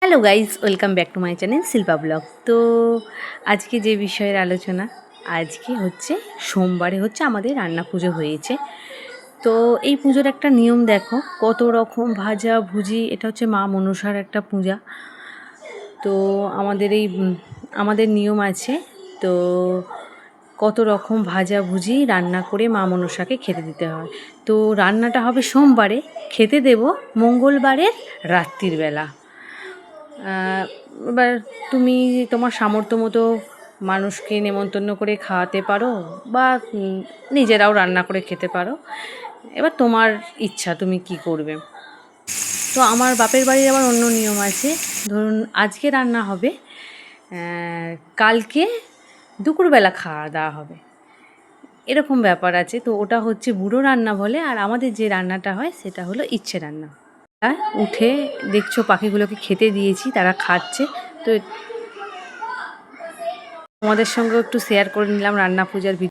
Hello guys, welcome back to my channel Shilpa blog. তো আজকে যে বিষয়ের আলোচনা, আজকে হচ্ছে সোমবারে হচ্ছে আমাদের রান্না পুজো হয়েছে। তো এই পুজোর একটা নিয়ম দেখো, কত রকম ভাজা ভুজি। এটা হচ্ছে মা মনসার একটা পূজা। তো আমাদের নিয়ম আছে। তো কত রকম ভাজা ভুজি রান্না করে মা মনসাকে খেতে দিতে হয়। তো রান্নাটা হবে সোমবারে, খেতে দেব মঙ্গলবারের রাত্রির বেলা। এবার তুমি তোমার সামর্থ্য মতো মানুষকে নেমন্তন্ন করে খাওয়াতে পারো, বা নিজেরাও রান্না করে খেতে পারো। এবার তোমার ইচ্ছা, তুমি কি করবে। তো আমার বাপের বাড়ির আবার অন্য নিয়ম আছে। ধরুন আজকে রান্না হবে, কালকে দুপুরবেলা খাওয়া দাওয়া হবে, এরকম ব্যাপার আছে। তো ওটা হচ্ছে বুড়ো রান্না বলে, আর আমাদের যে রান্নাটা হয় সেটা হলো ইচ্ছে রান্না। উঠে দেখছো পাখিগুলোকে খেতে দিয়েছি, তারা খাচ্ছে। তো তোমাদের সঙ্গেও একটু শেয়ার করে নিলাম রান্না পূজার ভিডিও।